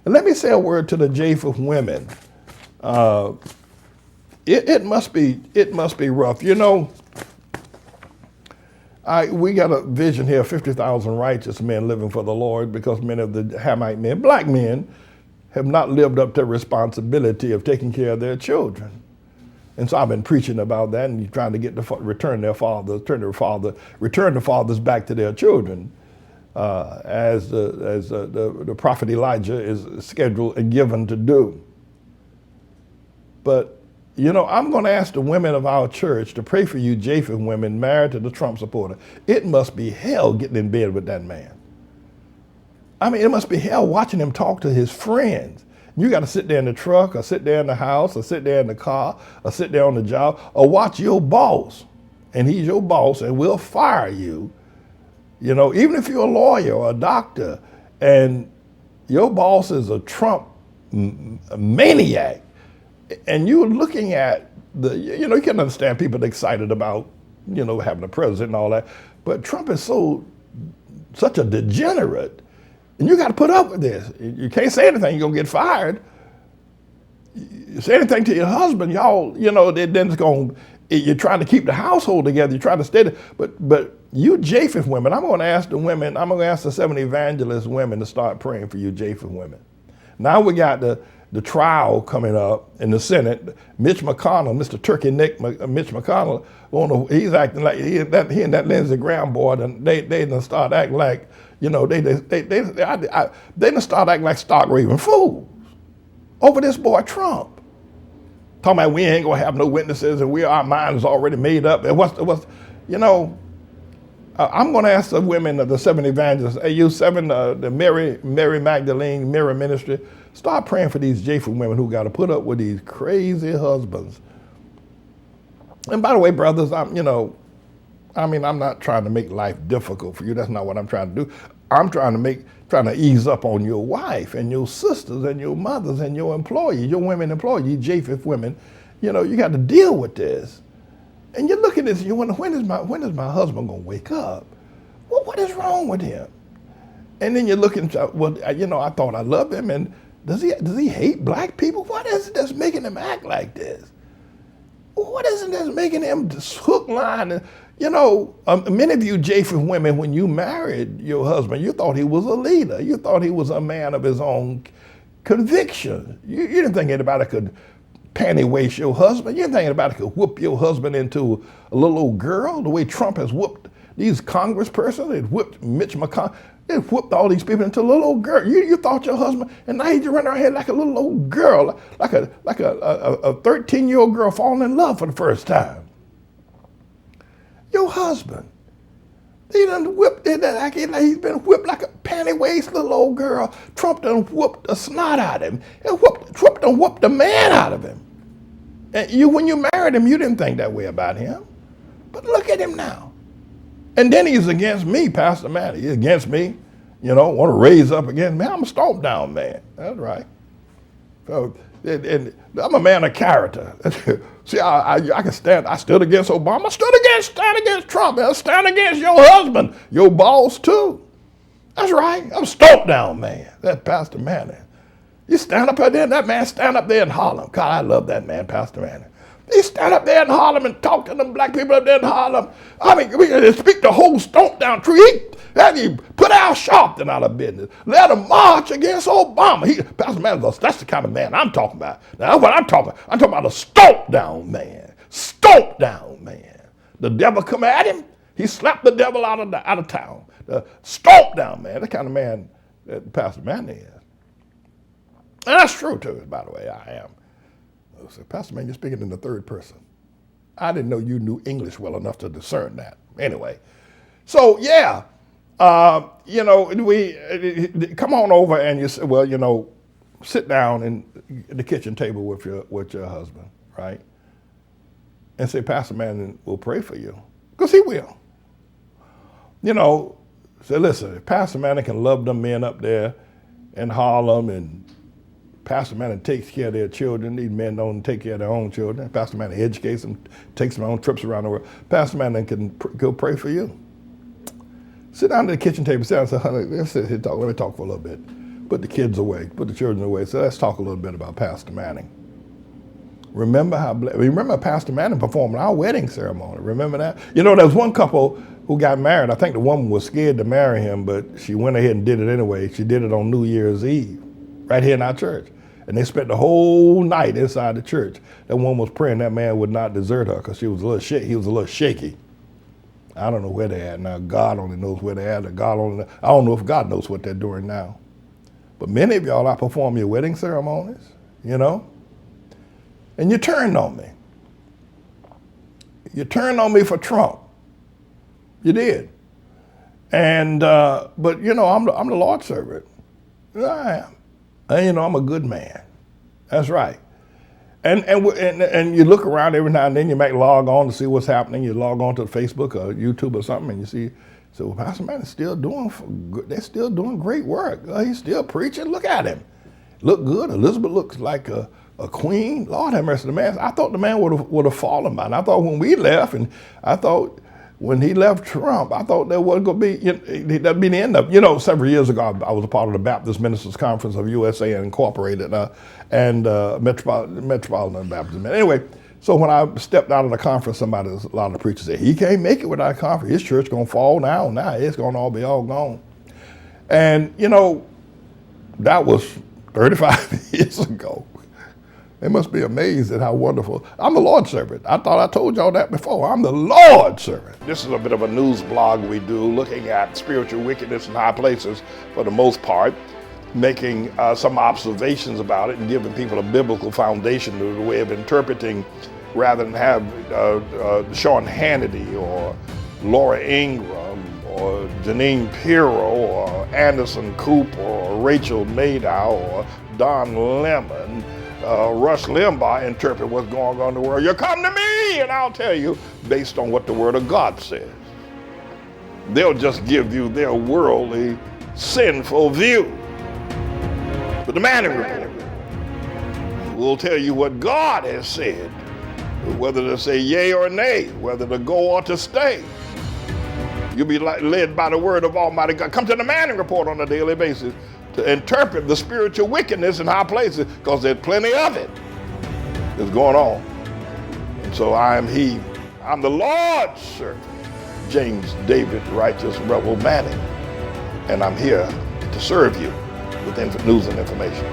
And let me say a word to the Japheth women. It must be rough. You know, we got a vision here, 50,000 righteous men living for the Lord, because many of the Hamite men, black men, have not lived up to the responsibility of taking care of their children. And so I've been preaching about that and trying to get return the fathers back to their children, as the prophet Elijah is scheduled and given to do. But you know, I'm going to ask the women of our church to pray for you, Japheth women married to the Trump supporter. It must be hell getting in bed with that man. I mean, it must be hell watching him talk to his friends. You got to sit there in the truck, or sit there in the house, or sit there in the car, or sit there on the job, or watch your boss, and he's your boss, and we'll fire you. You know, even if you're a lawyer or a doctor, and your boss is a Trump maniac, and you're looking at you know, you can understand people excited about, you know, having a president and all that, but Trump is such a degenerate, and you got to put up with this. You can't say anything, you're gonna get fired. You say anything to your husband, y'all, you know, then it's you're trying to keep the household together, you're trying to stay there, but you Japheth women, I'm gonna ask the 7 evangelist women to start praying for you Japheth women. Now we got the trial coming up in the Senate. Mitch McConnell, Mr. Turkey Nick, Mitch McConnell, he's acting like he and that Lindsey Graham boy, and they done start acting like, you know, they done start acting like stock raving fools over this boy Trump. Talking about we ain't gonna have no witnesses and our mind is already made up. And what's you know, I'm going to ask the women of the 7 evangelists, you 7, the Mary Magdalene Mirror Ministry, start praying for these Japheth women who got to put up with these crazy husbands. And by the way, brothers, I'm not trying to make life difficult for you. That's not what I'm trying to do. I'm trying to ease up on your wife and your sisters and your mothers and your employees, your women employees, you Japheth women. You know, you got to deal with this. And you look at this, you wonder, when is my husband gonna wake up? Well, what is wrong with him? And then you're looking, well, you know, I thought I loved him, and does he hate black people? What is it that's making him act like this? What is it that's making him this hook, line, and, you know, many of you Japheth women, when you married your husband, you thought he was a leader. You thought he was a man of his own conviction. You didn't think anybody could panty waist your husband. You're thinking about it could whoop your husband into a little old girl, the way Trump has whooped these congresspersons. It whooped Mitch McConnell. It whooped all these people into a little old girl. You thought your husband, and now he's running around here like a little old girl, like a 13-year-old girl falling in love for the first time. Your husband, he done whipped it like he's been whipped like a panty waist little old girl. Trump done whooped the snot out of him. Trump done whooped the man out of him. And when you married him, you didn't think that way about him. But look at him now. And then he's against me, Pastor Manny. He's against me, you know, want to raise up against me. I'm a stomp down man. That's right. So, and I'm a man of character. See, I can stand. I stood against Obama. Stand against Trump. I stand against your husband, your boss too. That's right. I'm a stomp down man. That's Pastor Manny. You stand up there, that man stand up there in Harlem. God, I love that man, Pastor Manny. He stand up there in Harlem and talk to them black people up there in Harlem. I mean, we can speak the whole stomp down tree. He put Al Sharpton out of business. Let him march against Obama. Pastor Manny, that's the kind of man I'm talking about. Now, that's what I'm talking about. I'm talking about a stomp down man. Stomp down man. The devil come at him. He slapped the devil out of town. The stomp down man. The kind of man that Pastor Manny is. And that's true too, by the way, I am. I said, Pastor Man, you're speaking in the third person. I didn't know you knew English well enough to discern that. Anyway, so yeah, you know, we come on over and you say, well, you know, sit down at the kitchen table with your husband, right? And say, Pastor Man will pray for you, because he will. You know, say, listen, if Pastor Man can love them men up there in Harlem, and Pastor Manning takes care of their children. These men don't take care of their own children. Pastor Manning educates them, takes them on trips around the world. Pastor Manning can go pray for you. Sit down at the kitchen table, sit down and say, honey, let me talk for a little bit. put the kids away, put the children away. So let's talk a little bit about Pastor Manning. Remember Pastor Manning performing our wedding ceremony. Remember that? You know, there was one couple who got married. I think the woman was scared to marry him, but she went ahead and did it anyway. She did it on New Year's Eve, right here in our church. And they spent the whole night inside the church. That woman was praying that man would not desert her because he was a little shaky. I don't know where they're at now. God only knows where they're at. I don't know if God knows what they're doing now. But many of y'all, I perform your wedding ceremonies, you know, and you turned on me. You turned on me for Trump. You did. And, but you know, I'm the Lord's servant. I am. And, you know, I'm a good man. That's right. And you look around every now and then, you might log on to see what's happening. You log on to Facebook or YouTube or something, and you see, so Pastor Man is still they're still doing great work. He's still preaching. Look at him. Look good. Elizabeth looks like a queen. Lord have mercy, the man. I thought the man would have fallen by now. I thought when we left, and I thought when he left Trump, I thought there wasn't going to be, that'd be the end of, several years ago, I was a part of the Baptist Ministers Conference of USA Incorporated and Metropolitan Baptist. Anyway, so when I stepped out of the conference, a lot of the preachers said, he can't make it without a conference. His church going to fall now. It's going to all be gone. And, that was 35 years ago. They must be amazed at how wonderful. I'm the Lord's servant. I thought I told y'all that before. I'm the Lord's servant. This is a bit of a news blog we do looking at spiritual wickedness in high places for the most part, making some observations about it and giving people a biblical foundation to the way of interpreting rather than have Sean Hannity or Laura Ingraham or Janine Pirro or Anderson Cooper or Rachel Maddow or Don Lemon, Rush Limbaugh interpret what's going on in the world. You come to me and I'll tell you based on what the Word of God says. They'll just give you their worldly, sinful view. But the Manning Report will tell you what God has said, whether to say yea or nay, whether to go or to stay. You'll be led by the word of Almighty God. Come to the Manning Report on a daily basis to interpret the spiritual wickedness in high places, because there's plenty of it that's going on. And so I'm the Lord's servant, James David Righteous Rebel Manning, and I'm here to serve you with news and information.